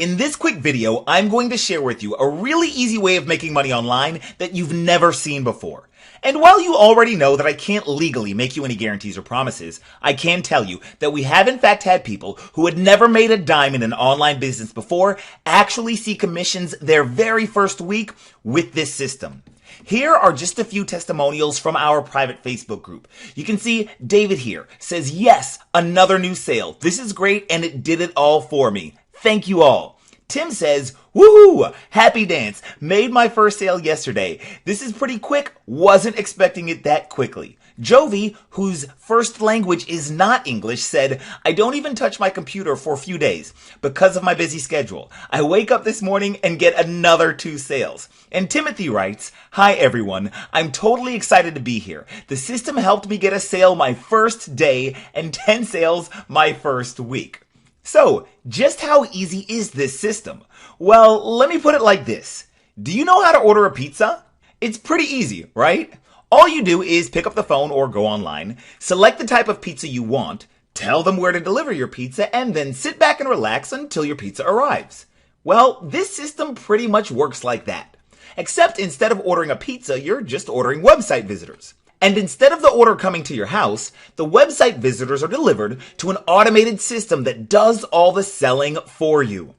In this quick video, I'm going to share with you a really easy way of making money online that you've never seen before. And while you already know that I can't legally make you any guarantees or promises, I can tell you that we have in fact had people who had never made a dime in an online business before actually see commissions their very first week with this system. Here are just a few testimonials from our private Facebook group. You can see David here says, "Yes, another new sale. This is great and it did it all for me. Thank you all." Tim says, "Woohoo! Happy dance. Made my first sale yesterday. This is pretty quick. Wasn't expecting it that quickly." Jovi, whose first language is not English, said, "I don't even touch my computer for a few days because of my busy schedule. I wake up this morning and get another 2 sales." And Timothy writes, "Hi everyone. I'm totally excited to be here. The system helped me get a sale my first day and 10 sales my first week." So, just how easy is this system? Well, let me put it like this. Do you know how to order a pizza? It's pretty easy, right? All you do is pick up the phone or go online, select the type of pizza you want, tell them where to deliver your pizza, and then sit back and relax until your pizza arrives. Well, this system pretty much works like that. Except instead of ordering a pizza, you're just ordering website visitors. And instead of the order coming to your house, the website visitors are delivered to an automated system that does all the selling for you.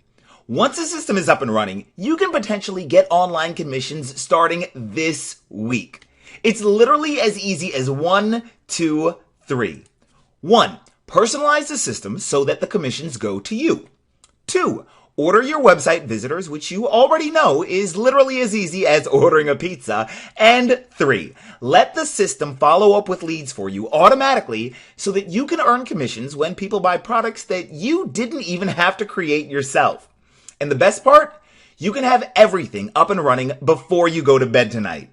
Once the system is up and running, you can potentially get online commissions starting this week. It's literally as easy as 1, 2, 3. 1. Personalize the system so that the commissions go to you. 2. Order your website visitors, which you already know is literally as easy as ordering a pizza. And 3, let the system follow up with leads for you automatically so that you can earn commissions when people buy products that you didn't even have to create yourself. And the best part? You can have everything up and running before you go to bed tonight.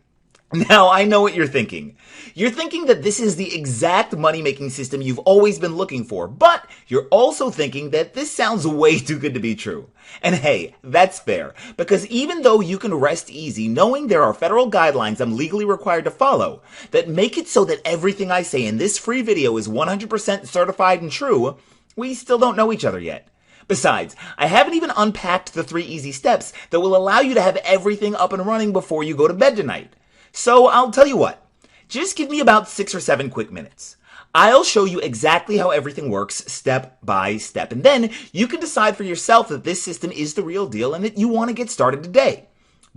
Now, I know what you're thinking. You're thinking that this is the exact money-making system you've always been looking for, but you're also thinking that this sounds way too good to be true. And hey, that's fair, because even though you can rest easy knowing there are federal guidelines I'm legally required to follow that make it so that everything I say in this free video is 100% certified and true, we still don't know each other yet. Besides, I haven't even unpacked the 3 easy steps that will allow you to have everything up and running before you go to bed tonight. So I'll tell you what, just give me about 6 or 7 quick minutes. I'll show you exactly how everything works step by step, and then you can decide for yourself that this system is the real deal and that you want to get started today.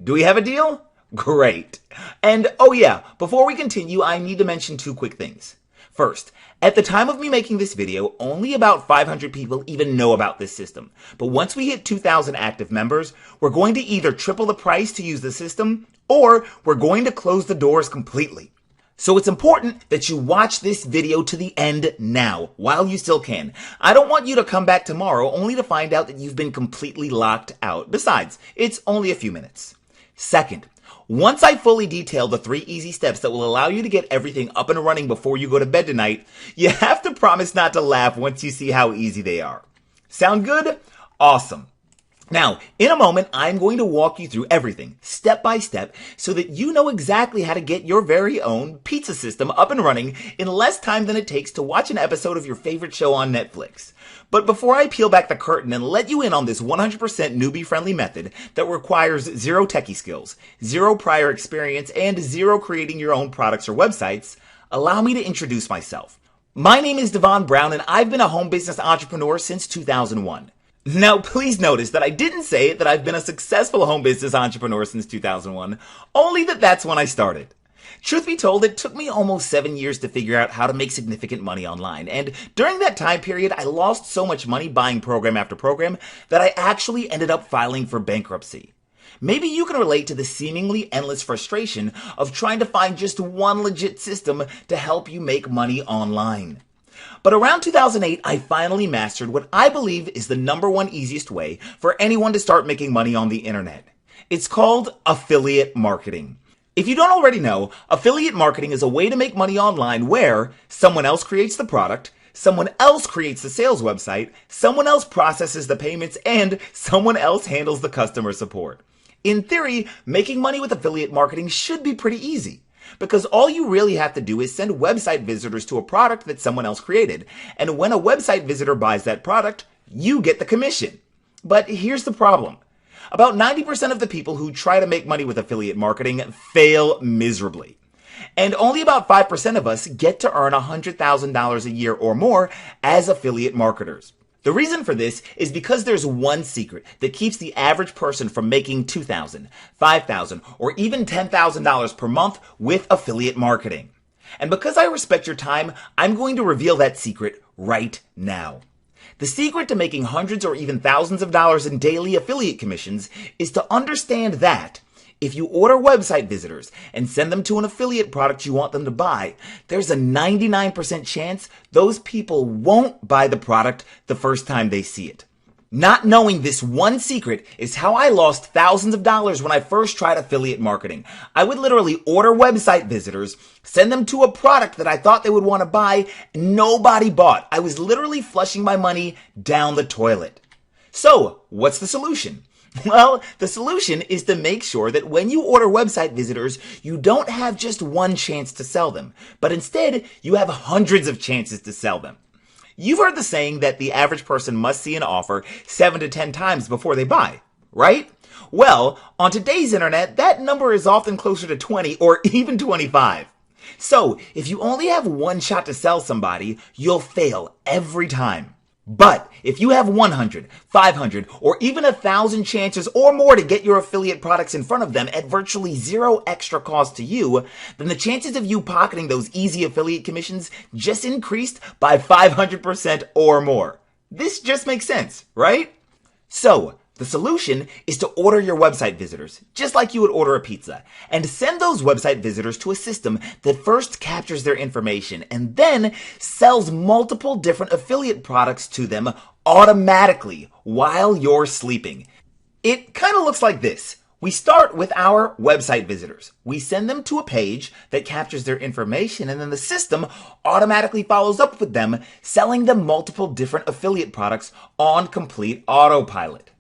Do we have a deal? Great. And oh yeah, before we continue, I need to mention 2 quick things. First, at the time of me making this video, only about 500 people even know about this system. But once we hit 2,000 active members, we're going to either triple the price to use the system, or we're going to close the doors completely. So it's important that you watch this video to the end now, while you still can. I don't want you to come back tomorrow only to find out that you've been completely locked out. Besides, it's only a few minutes. Second, once I fully detail the 3 easy steps that will allow you to get everything up and running before you go to bed tonight, you have to promise not to laugh once you see how easy they are. Sound good? Awesome. Now, in a moment, I'm going to walk you through everything, step by step, so that you know exactly how to get your very own pizza system up and running in less time than it takes to watch an episode of your favorite show on Netflix. But before I peel back the curtain and let you in on this 100% newbie-friendly method that requires 0 techie skills, 0 prior experience, and 0 creating your own products or websites, allow me to introduce myself. My name is Devon Brown, and I've been a home business entrepreneur since 2001. Now, please notice that I didn't say that I've been a successful home business entrepreneur since 2001, only that that's when I started. Truth be told, it took me almost 7 years to figure out how to make significant money online, and during that time period, I lost so much money buying program after program that I actually ended up filing for bankruptcy. Maybe you can relate to the seemingly endless frustration of trying to find just one legit system to help you make money online. But around 2008, I finally mastered what I believe is the #1 easiest way for anyone to start making money on the internet. It's called affiliate marketing. If you don't already know, affiliate marketing is a way to make money online where someone else creates the product, someone else creates the sales website, someone else processes the payments, and someone else handles the customer support. In theory, making money with affiliate marketing should be pretty easy, because all you really have to do is send website visitors to a product that someone else created, and when a website visitor buys that product, you get the commission. But here's the problem. About 90% of the people who try to make money with affiliate marketing fail miserably. And only about 5% of us get to earn $100,000 a year or more as affiliate marketers. The reason for this is because there's one secret that keeps the average person from making $2,000, $5,000, or even $10,000 per month with affiliate marketing. And because I respect your time, I'm going to reveal that secret right now. The secret to making hundreds or even thousands of dollars in daily affiliate commissions is to understand that if you order website visitors and send them to an affiliate product you want them to buy, there's a 99% chance those people won't buy the product the first time they see it. Not knowing this one secret is how I lost thousands of dollars when I first tried affiliate marketing. I would literally order website visitors, send them to a product that I thought they would want to buy, and nobody bought. I was literally flushing my money down the toilet. So, what's the solution? Well, the solution is to make sure that when you order website visitors, you don't have just one chance to sell them, but instead you have hundreds of chances to sell them. You've heard the saying that the average person must see an offer 7 to 10 times before they buy, right? Well, on today's internet, that number is often closer to 20 or even 25. So, if you only have one shot to sell somebody, you'll fail every time. But if you have 100, 500, or even 1,000 chances or more to get your affiliate products in front of them at virtually zero extra cost to you, then the chances of you pocketing those easy affiliate commissions just increased by 500% or more. This just makes sense, right? So, the solution is to order your website visitors, just like you would order a pizza, and send those website visitors to a system that first captures their information and then sells multiple different affiliate products to them automatically while you're sleeping. It kind of looks like this. We start with our website visitors. We send them to a page that captures their information, and then the system automatically follows up with them, selling them multiple different affiliate products on complete autopilot.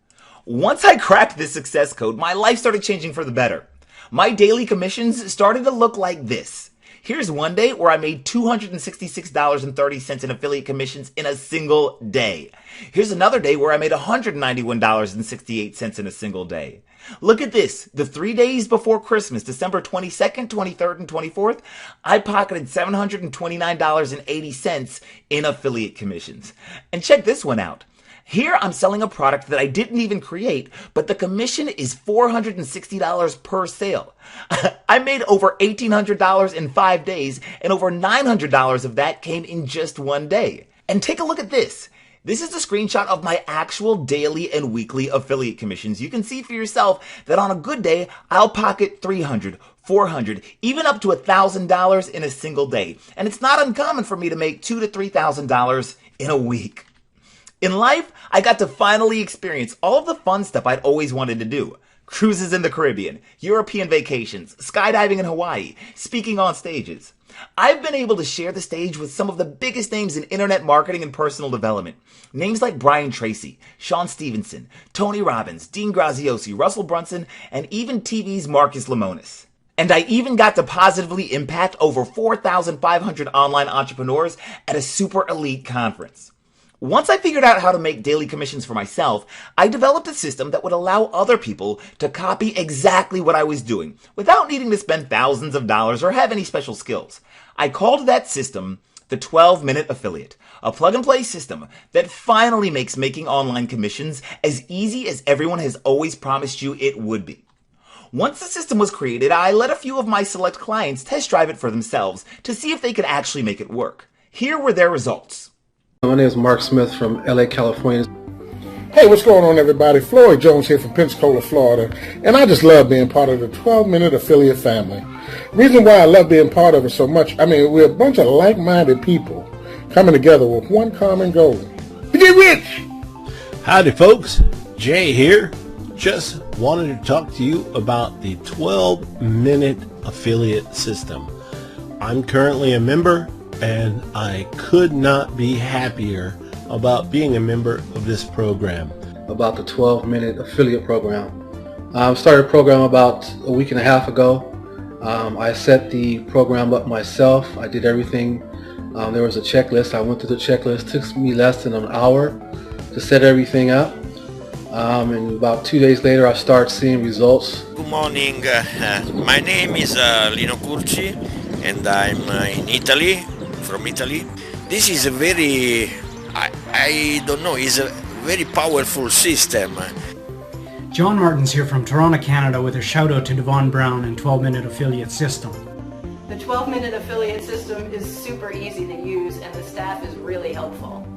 Once I cracked this success code, my life started changing for the better. My daily commissions started to look like this. Here's one day where I made $266.30 in affiliate commissions in a single day. Here's another day where I made $191.68 in a single day. Look at this. The 3 days before Christmas, December 22nd, 23rd, and 24th, I pocketed $729.80 in affiliate commissions. And check this one out. Here I'm selling a product that I didn't even create, but the commission is $460 per sale. I made over $1,800 in 5 days, and over $900 of that came in just one day. And take a look at this. This is a screenshot of my actual daily and weekly affiliate commissions. You can see for yourself that on a good day, I'll pocket $300, $400, even up to $1,000 in a single day. And it's not uncommon for me to make $2,000 to $3,000 in a week. In life, I got to finally experience all of the fun stuff I'd always wanted to do. Cruises in the Caribbean, European vacations, skydiving in Hawaii, speaking on stages. I've been able to share the stage with some of the biggest names in internet marketing and personal development. Names like Brian Tracy, Sean Stevenson, Tony Robbins, Dean Graziosi, Russell Brunson, and even TV's Marcus Lemonis. And I even got to positively impact over 4,500 online entrepreneurs at a super elite conference. Once I figured out how to make daily commissions for myself, I developed a system that would allow other people to copy exactly what I was doing without needing to spend thousands of dollars or have any special skills. I called that system the 12-Minute Affiliate, a plug-and-play system that finally makes making online commissions as easy as everyone has always promised you it would be. Once the system was created, I let a few of my select clients test drive it for themselves to see if they could actually make it work. Here were their results. My name is Mark Smith from LA, California. Hey, what's going on, everybody? Floyd Jones here from Pensacola, Florida, and I just love being part of the 12-Minute Affiliate family. Reason why I love being part of it so much, we're a bunch of like-minded people coming together with one common goal: to get rich! Howdy, folks. Jay here. Just wanted to talk to you about the 12-Minute Affiliate System. I'm currently a member, and I could not be happier about being a member of this program. About the 12-Minute Affiliate Program. I started the program about a week and a half ago. I set the program up myself. I did everything. There was a checklist. I went through the checklist. It took me less than an hour to set everything up. And about 2 days later, I start seeing results. Good morning. My name is Lino Curci, and I'm in Italy, from Italy. This is a very, I don't know, is a very powerful system. John Martin's here from Toronto, Canada, with a shout out to Devon Brown and 12-minute affiliate system. The 12-minute affiliate system is super easy to use, and the staff is really helpful.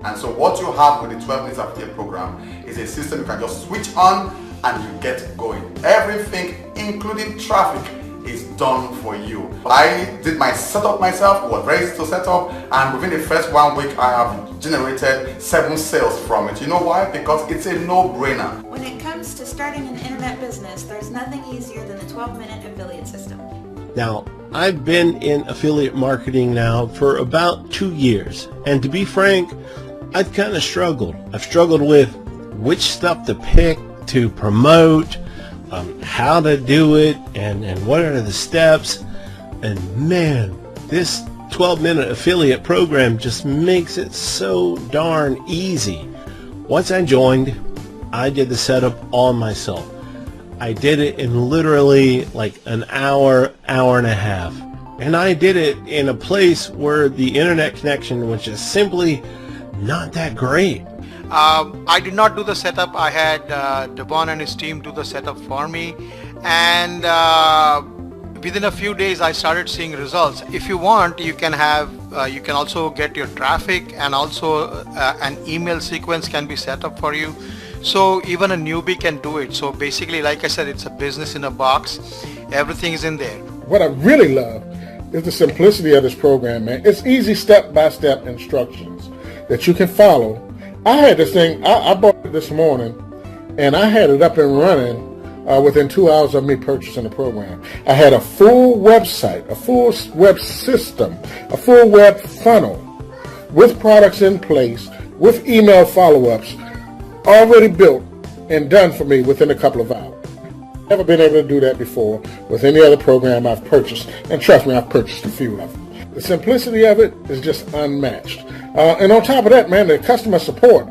And so what you have with the 12 minutes affiliate program is a system you can just switch on and you get going. Everything, including traffic, is done for you. I did my setup myself, it was very easy to set up, and within the first 1 week I have generated 7 sales from it. You know why? Because it's a no-brainer. When it comes to starting an internet business, there's nothing easier than the 12-minute affiliate system. Now, I've been in affiliate marketing now for about 2 years, and to be frank, I've kind of struggled. I've struggled with which stuff to pick to promote, how to do it, and what are the steps. And man, this 12-minute affiliate program just makes it so darn easy. Once I joined, I did the setup all myself. I did it in literally like an hour, hour and a half. And I did it in a place where the internet connection was just simply not that great. I did not do the setup. I had Devon and his team do the setup for me, and within a few days I started seeing results. If you want, you can have you can also get your traffic, and also an email sequence can be set up for you, so even a newbie can do it. So basically, like I said, it's a business in a box. Everything is in there. What I really love is the simplicity of this program, man. It's easy step-by-step instructions that you can follow. I had this thing, I bought it this morning, and I had it up and running within 2 hours of me purchasing the program. I had a full website, a full web system, a full web funnel with products in place, with email follow-ups, already built and done for me within a couple of hours. Never been able to do that before with any other program I've purchased, and trust me, I've purchased a few of them. The simplicity of it is just unmatched. And on top of that, man, the customer support.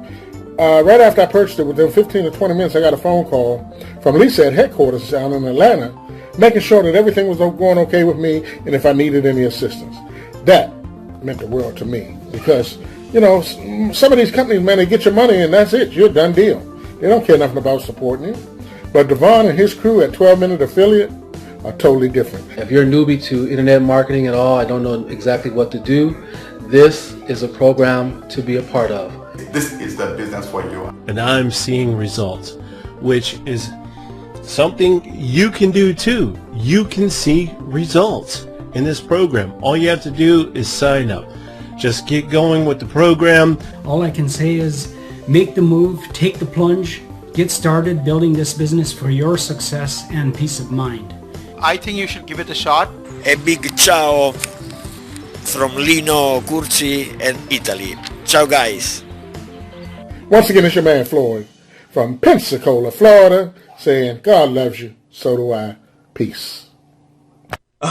Right after I purchased it, within 15 to 20 minutes, I got a phone call from Lisa at headquarters down in Atlanta, making sure that everything was going okay with me and if I needed any assistance. That meant the world to me because, you know, some of these companies, man, they get your money and that's it. You're a done deal. They don't care nothing about supporting you. But Devon and his crew at 12-minute affiliate are totally different. If you're a newbie to internet marketing at all, I don't know exactly what to do, this is a program to be a part of. This is the business for you. And I'm seeing results, which is something you can do too. You can see results in this program. All you have to do is sign up. Just get going with the program. All I can say is make the move, take the plunge, get started building this business for your success and peace of mind. I think you should give it a shot. A big ciao from Lino Curci and Italy. Ciao guys. Once again, it's your man Floyd from Pensacola, Florida, saying God loves you, so do I. Peace.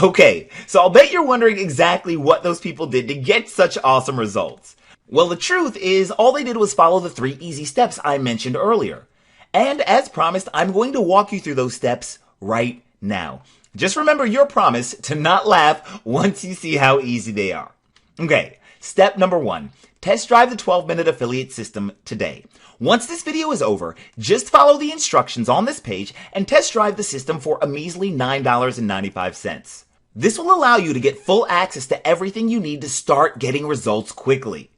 Okay, so I'll bet you're wondering exactly what those people did to get such awesome results. Well, the truth is, all they did was follow the 3 easy steps I mentioned earlier. And as promised, I'm going to walk you through those steps right now. Just remember your promise to not laugh once you see how easy they are. Okay, step number 1. Test drive the 12-minute affiliate system today. Once this video is over, just follow the instructions on this page and test drive the system for a measly $9.95. This will allow you to get full access to everything you need to start getting results quickly.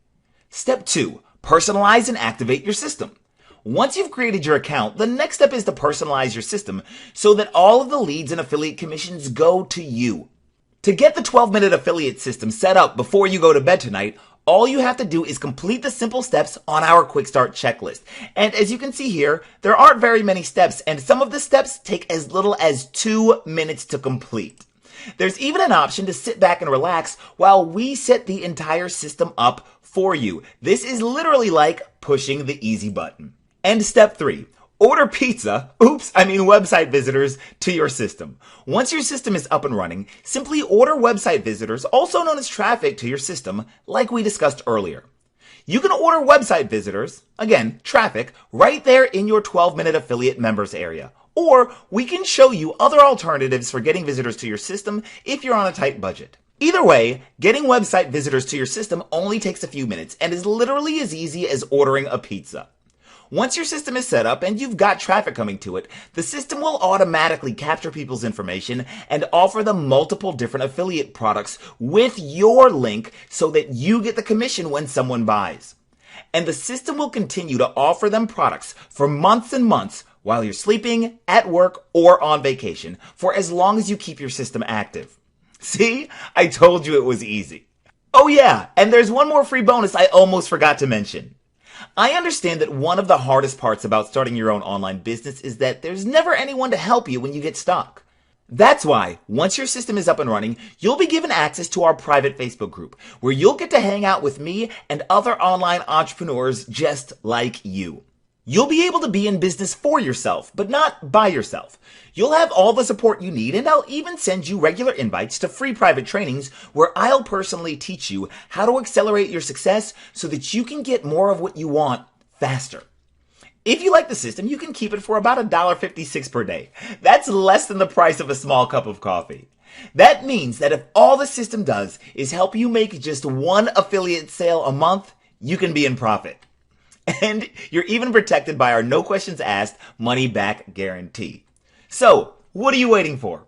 Step 2. Personalize and activate your system. Once you've created your account, the next step is to personalize your system so that all of the leads and affiliate commissions go to you. To get the 12-minute affiliate system set up before you go to bed tonight, all you have to do is complete the simple steps on our quick start checklist. And as you can see here, there aren't very many steps, and some of the steps take as little as 2 minutes to complete. There's even an option to sit back and relax while we set the entire system up for you. This is literally like pushing the easy button. And step 3, order website visitors to your system. Once your system is up and running, simply order website visitors, also known as traffic, to your system, like we discussed earlier. You can order website visitors, again, traffic, right there in your 12-minute affiliate members area. Or we can show you other alternatives for getting visitors to your system if you're on a tight budget. Either way, getting website visitors to your system only takes a few minutes and is literally as easy as ordering a pizza. Once your system is set up and you've got traffic coming to it, the system will automatically capture people's information and offer them multiple different affiliate products with your link so that you get the commission when someone buys. And the system will continue to offer them products for months and months while you're sleeping, at work, or on vacation for as long as you keep your system active. See? I told you it was easy. Oh yeah, and there's one more free bonus I almost forgot to mention. I understand that one of the hardest parts about starting your own online business is that there's never anyone to help you when you get stuck. That's why, once your system is up and running, you'll be given access to our private Facebook group, where you'll get to hang out with me and other online entrepreneurs just like you. You'll be able to be in business for yourself, but not by yourself. You'll have all the support you need, and I'll even send you regular invites to free private trainings where I'll personally teach you how to accelerate your success so that you can get more of what you want faster. If you like the system, you can keep it for about $1.56 per day. That's less than the price of a small cup of coffee. That means that if all the system does is help you make just one affiliate sale a month, you can be in profit. And you're even protected by our no questions asked money back guarantee. So, what are you waiting for?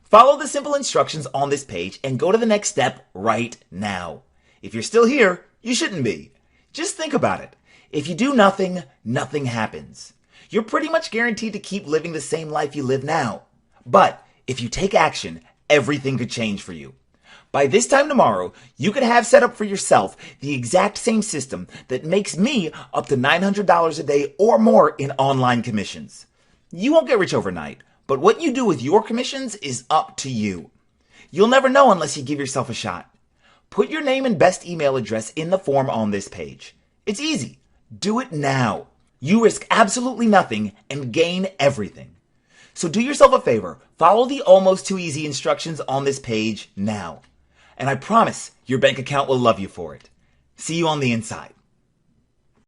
Follow the simple instructions on this page and go to the next step right now. If you're still here, you shouldn't be. Just think about it. If you do nothing, nothing happens. You're pretty much guaranteed to keep living the same life you live now. But if you take action, everything could change for you. By this time tomorrow, you could have set up for yourself the exact same system that makes me up to $900 a day or more in online commissions. You won't get rich overnight, but what you do with your commissions is up to you. You'll never know unless you give yourself a shot. Put your name and best email address in the form on this page. It's easy. Do it now. You risk absolutely nothing and gain everything. So do yourself a favor. Follow the almost too easy instructions on this page now. And I promise your bank account will love you for it. See you on the inside.